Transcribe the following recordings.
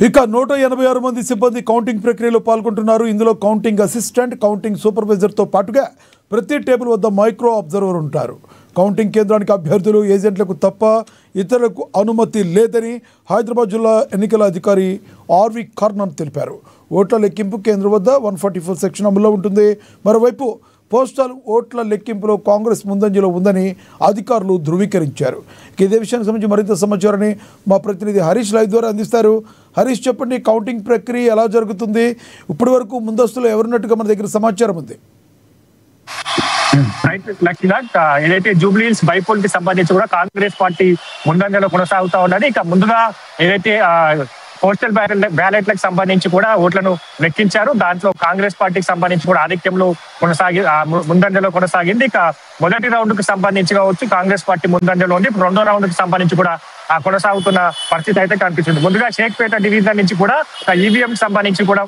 ఇక 186 మంది సిబ్బంది కౌంటింగ్ ప్రక్రియలో పాల్గొంటున్నారు. ఇందులో కౌంటింగ్ అసిస్టెంట్, కౌంటింగ్ సూపర్వైజర్తో పాటుగా ప్రతి టేబుల్ వద్ద మైక్రో అబ్జర్వర్ ఉంటారు. కౌంటింగ్ కేంద్రానికి అభ్యర్థులు, ఏజెంట్లకు తప్ప ఇతరులకు అనుమతి లేదని హైదరాబాద్ జిల్లా ఎన్నికల అధికారి ఆర్వి కర్ణన్ తెలిపారు. ఓట్ల లెక్కింపు కేంద్రం వద్ద 144 సెక్షన్ అమల్లో ఉంటుంది. మరోవైపు పోస్టల్ ఓట్ల లెక్కింపులో కాంగ్రెస్ ముందంజలో ఉందని అధికారులు ధృవీకరించారు. ఇదే విషయానికి సంబంధించి మరింత సమాచారాన్ని మా ప్రతినిధి హరీష్ లైవ్ ద్వారా అందిస్తారు. హరీష్, చెప్పండి, కౌంటింగ్ ప్రక్రియ ఎలా జరుగుతుంది? ఇప్పటి వరకు ముందస్తులో ఎవరున్నట్టుగా మన దగ్గర సమాచారం ఉంది? ఏదైతే జూబ్లీహిల్స్ బైపోల్ కి సంబంధించి కూడా కాంగ్రెస్ పార్టీ ముందంజలో కొనసాగుతా ఉన్నది. ఇక ముందుగా ఏదైతే పోస్టల్ బ్యాలెట్లకు సంబంధించి కూడా ఓట్లను లెక్కించారు. దాంట్లో కాంగ్రెస్ పార్టీకి సంబంధించి కూడా ఆధిక్యంలో ముందంజలో కొనసాగింది. ఇక మొదటి రౌండ్ కు సంబంధించి కావచ్చు కాంగ్రెస్ పార్టీ ముందంజలో ఉంది. రెండో రౌండ్ కి సంబంధించి కూడా కొనసాగుతున్న పరిస్థితి అయితే కనిపిస్తుంది. ముందుగా షేక్పేట డివిజన్ నుంచి కూడా ఈవీఎం సంబంధించి కూడా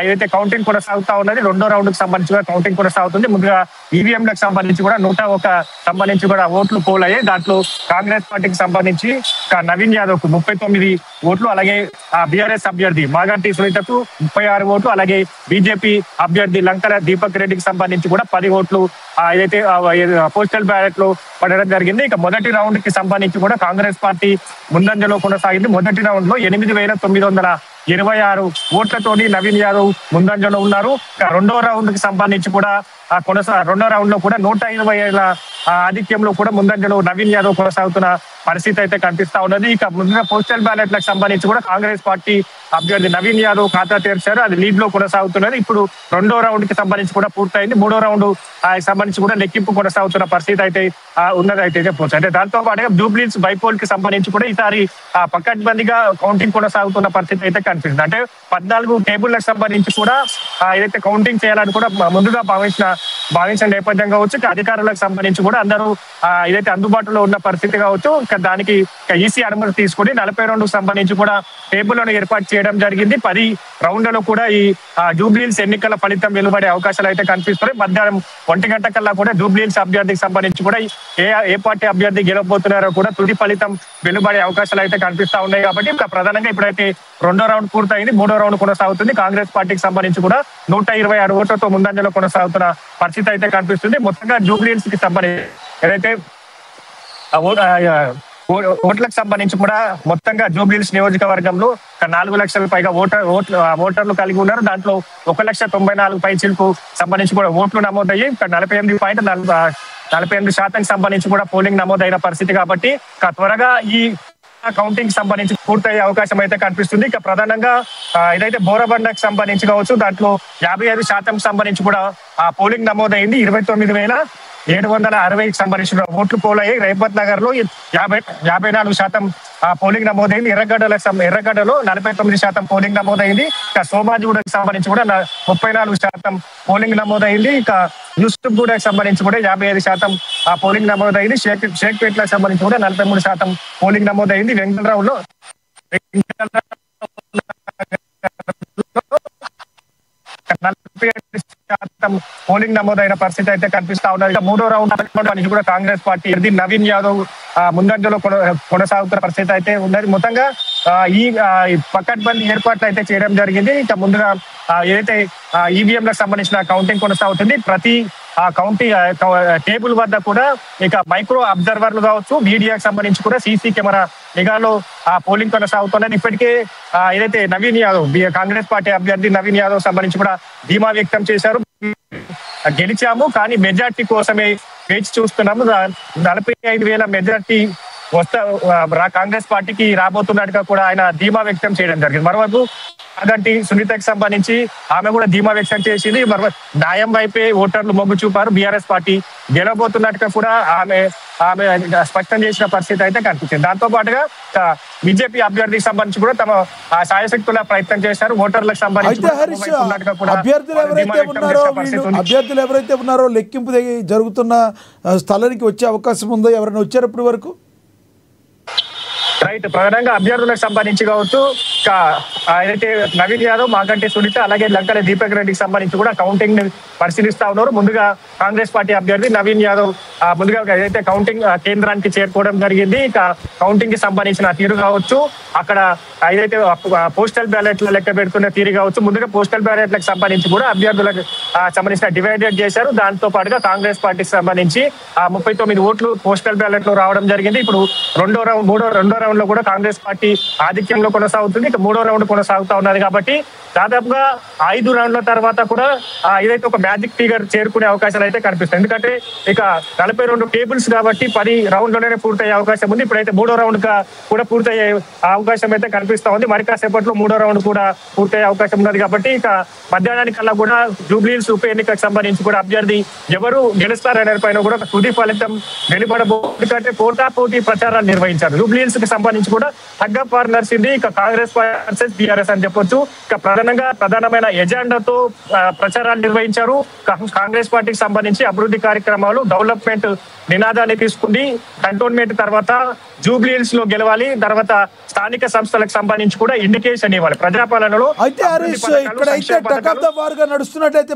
ఏదైతే కౌంటింగ్ కొనసాగుతా ఉన్నది. రెండో రౌండ్ కు సంబంధించి కూడా కౌంటింగ్ కొనసాగుతుంది. ముందుగా ఈవీఎంలకు సంబంధించి కూడా 101 సంబంధించి కూడా ఓట్లు పోల్ అయ్యాయి. దాంట్లో కాంగ్రెస్ పార్టీకి సంబంధించి నవీన్ యాదవ్ కు 39 ఓట్లు, అలాగే బీఆర్ఎస్ అభ్యర్థి మాగంటి సునీతకు 36 ఓట్లు, అలాగే బీజేపీ అభ్యర్థి లంకల దీపక్ రెడ్డికి సంబంధించి కూడా 10 ఓట్లు ఏదైతే పోస్టల్ బ్యాలెట్ లో పడడం జరిగింది. ఇక మొదటి రౌండ్ కి సంబంధించి కూడా కాంగ్రెస్ పార్టీ ముందంజలో కొనసాగింది. మొదటి రౌండ్ లో 8,926 ఓట్లతోని నవీన్ యాదవ్ ముందంజలో ఉన్నారు. రెండో రౌండ్ కి సంబంధించి కూడా రెండో రౌండ్ లో కూడా 127 ఆధిక్యంలో కూడా ముందంజలో నవీన్ యాదవ్ కొనసాగుతున్న పరిస్థితి అయితే కనిపిస్తా ఉన్నది. ఇక ముందుగా పోస్టల్ బ్యాలెట్లకు సంబంధించి కూడా కాంగ్రెస్ పార్టీ అభ్యర్థి నవీన్ యాదవ్ ఖాతా తెరిచారు. అది లీడ్ లో కొనసాగుతున్నది. ఇప్పుడు రెండో రౌండ్ కి సంబంధించి కూడా పూర్తయింది. మూడో రౌండ్ సంబంధించి కూడా లెక్కింపు కొనసాగుతున్న పరిస్థితి అయితే ఉన్నది అయితే చెప్పవచ్చు. అంటే దాంతో పాటుగా జూబ్లీహిల్స్ బైపోల్ కి సంబంధించి కూడా ఈసారి పకడ్బందీగా కౌంటింగ్ కొనసాగుతున్న పరిస్థితి అయితే కనిపిస్తుంది. అంటే 14 టేబుల్లకు సంబంధించి కూడా ఏదైతే కౌంటింగ్ చేయాలని కూడా ముందుగా భావించిన నేపథ్యం కావచ్చు. అధికారులకు సంబంధించి కూడా అందరూ ఏదైతే అందుబాటులో ఉన్న పరిస్థితి కావచ్చు. దానికి ఈసీ అనుమతి తీసుకుని 42 సంబంధించి కూడా టేబుల్లను ఏర్పాటు చేయడం జరిగింది. 10 రౌండ్లలో కూడా ఈ జూబ్లీహిల్స్ ఎన్నికల ఫలితం వెలువడే అవకాశాలు అయితే కనిపిస్తున్నాయి. మధ్యాహ్నం 1 గంట కల్లా కూడా జూబ్లీహిల్స్ అభ్యర్థికి సంబంధించి కూడా ఏ పార్టీ అభ్యర్థి గెలవబోతున్నారో కూడా తుది ఫలితం వెలువడే అవకాశాలు అయితే కనిపిస్తా ఉన్నాయి. కాబట్టి ప్రధానంగా ఇప్పుడైతే రెండో రౌండ్ పూర్తయింది. మూడో రౌండ్ కొనసాగుతుంది. కాంగ్రెస్ పార్టీకి సంబంధించి కూడా 126 ఓట్లతో ముందంజలో కొనసాగుతున్న పరిస్థితి అయితే కనిపిస్తుంది. మొత్తంగా జూబ్లీహిల్స్ కి సంబంధించి ఏదైతే ఓట్లకు సంబంధించి కూడా మొత్తంగా జూబ్లీహిల్స్ నియోజకవర్గంలో 4 లక్షల పైగా ఓటర్లు కలిగి ఉన్నారు. దాంట్లో 1,94,000 పైచిలకు సంబంధించి కూడా ఓట్లు నమోదయ్యి 48% సంబంధించి కూడా పోలింగ్ నమోదైన పరిస్థితి. కాబట్టి త్వరగా ఈ కౌంటింగ్ సంబంధించి పూర్తయ్యే అవకాశం అయితే కనిపిస్తుంది. ఇక ప్రధానంగా ఏదైతే బోరబండకు సంబంధించి కావచ్చు దాంట్లో 55% సంబంధించి కూడా పోలింగ్ నమోదైంది. 29,760కి సంబంధించిన ఓట్లు పోలయ్యాయి. రేపత్ నగర్ లో 54% పోలింగ్ నమోదైంది. ఎర్రగడ్డలో 49% పోలింగ్ నమోదైంది. ఇక సోమాజిగూడకు సంబంధించి కూడా 34% పోలింగ్ నమోదైంది. ఇక యూసుఫ్గూడకు సంబంధించి కూడా 55% పోలింగ్ నమోదైంది. షేక్పేట్లకు సంబంధించి కూడా 43% పోలింగ్ నమోదైంది. వెంకటరావులో పోలింగ్ నమోదైన పరిస్థితి అయితే కనిపిస్తా ఉన్నది. మూడో రౌండ్ నుంచి కూడా కాంగ్రెస్ పార్టీ నవీన్ యాదవ్ ముందంజలో కొనసాగుతున్న పరిస్థితి అయితే ఉన్నది. మొత్తంగా ఈ పకడ్బందీ ఏర్పాట్లు అయితే చేయడం జరిగింది. ఇక ముందుగా ఏదైతే ఈవీఎంలకు సంబంధించిన కౌంటింగ్ కొనసాగుతుంది. ప్రతి కౌంటింగ్ టేబుల్ వద్ద కూడా ఇక మైక్రో అబ్జర్వర్లు కావచ్చు, మీడియాకు సంబంధించి కూడా సీసీ కెమెరా నిఘాలో పోలింగ్ కొనసాగుతున్నది. ఇప్పటికే ఏదైతే నవీన్ యాదవ్ కాంగ్రెస్ పార్టీ అభ్యర్థి నవీన్ యాదవ్ సంబంధించి కూడా ధీమా వ్యక్తం చేశారు. గెలిచాము కానీ మెజార్టీ కోసమే వేచి చూస్తున్నాము. 45,000 మెజార్టీ కాంగ్రెస్ పార్టీకి రాబోతున్నట్టుగా కూడా ఆయన ధీమా వ్యక్తం చేయడం జరిగింది. మరోవైపు మాగంటి సునీతకు సంబంధించి ఆమె కూడా ధీమా వ్యక్తం చేసింది. న్యాయం వైపే ఓటర్లు మొగ్గు చూపారు. బీఆర్ఎస్ పార్టీ గెలవబోతున్నట్టుగా కూడా ఆమె స్పష్టం చేసిన పరిస్థితి అయితే కనిపించింది. దాంతో పాటుగా బీజేపీ అభ్యర్థికి సంబంధించి కూడా తమ సాయశక్తుల ప్రయత్నం చేశారు. ఓటర్లకు సంబంధించి అభ్యర్థులు ఎవరైతే ఉన్నారో లెక్కింపు జరుగుతున్న స్థలానికి వచ్చే అవకాశం ఉందో? ఎవరైనా వచ్చారు ఇప్పటి వరకు? రైట్, ప్రధానంగా అభ్యర్థులకు సంబంధించి కావచ్చు ఏదైతే నవీన్ యాదవ్, మాగంటి సునీత, అలాగే లంకల దీపక్ రెడ్డికి సంబంధించి కూడా కౌంటింగ్ ని పరిశీలిస్తా ఉన్నారు. ముందుగా కాంగ్రెస్ పార్టీ అభ్యర్థి నవీన్ యాదవ్ ముందుగా ఏదైతే కౌంటింగ్ కేంద్రానికి చేరుకోవడం జరిగింది. ఇక కౌంటింగ్ కి సంబంధించిన తీరు కావచ్చు, అక్కడ ఏదైతే పోస్టల్ బ్యాలెట్ల లెక్క పెడుతున్న తీరు కావచ్చు, ముందుగా పోస్టల్ బ్యాలెట్లకు సంబంధించి కూడా అభ్యర్థులకు సంబంధించిన డివైడెడ్ చేశారు. దాంతో పాటుగా కాంగ్రెస్ పార్టీకి సంబంధించి 39 ఓట్లు పోస్టల్ బ్యాలెట్ లో రావడం జరిగింది. ఇప్పుడు రెండో రౌండ్ లో కూడా కాంగ్రెస్ పార్టీ ఆధిక్యంలో కొనసాగుతుంది. ఇక మూడో రౌండ్ కొనసాగుతా ఉన్నది కాబట్టి దాదాపుగా 5 రౌండ్ల తర్వాత కూడా ఏదైతే ఒక మ్యాజిక్ ఫిగర్ చేరుకునే అవకాశాలు అయితే కనిపిస్తాయి. ఎందుకంటే ఇక 42 టేబుల్స్ కాబట్టి 10 రౌండ్లోనే పూర్తయ్యే అవకాశం ఉంది. ఇప్పుడైతే మూడో రౌండ్ కూడా పూర్తయ్యే అవకాశం అయితే కనిపిస్తా ఉంది. మరి కాసేపట్లో మూడో రౌండ్ కూడా పూర్తయ్యే అవకాశం ఉన్నది కాబట్టి ఇక మధ్యాహ్నానికల్లా కూడా జూబ్లీహిల్స్ ఉప ఎన్నికకు సంబంధించి కూడా అభ్యర్థి ఎవరు గెలుస్తారనే పైన కూడా తుది ఫలితం వెలువడబోతుంది. ఎందుకంటే పోటాపోటీ ప్రచారాలు నిర్వహించారు. జూబ్లీహిల్స్ కి సంబంధించి కూడా టగ్ ఆఫ్ వార్ నడిచింది. ఇక కాంగ్రెస్ వర్సెస్ బీఆర్ఎస్ అని చెప్పొచ్చు. ఇక ప్రధానమైన ఎజెండాతో ప్రచారాలు నిర్వహించారు. కాంగ్రెస్ పార్టీకి సంబంధించి అభివృద్ధి కార్యక్రమాలు, డెవలప్మెంట్ నినాదాన్ని తీసుకుంది. కంటోన్మెంట్ తర్వాత జూబ్లీహిల్స్ లో గెలవాలి, తర్వాత స్థానిక సంస్థలకు సంబంధించి కూడా ఇండికేషన్ ఇవ్వాలి ప్రజాపాలనలో. అయితే హరీష్, ఇక్కడైతే టగ్ ఆఫ్ ద వార్ గా నడుస్తున్నట్టయితే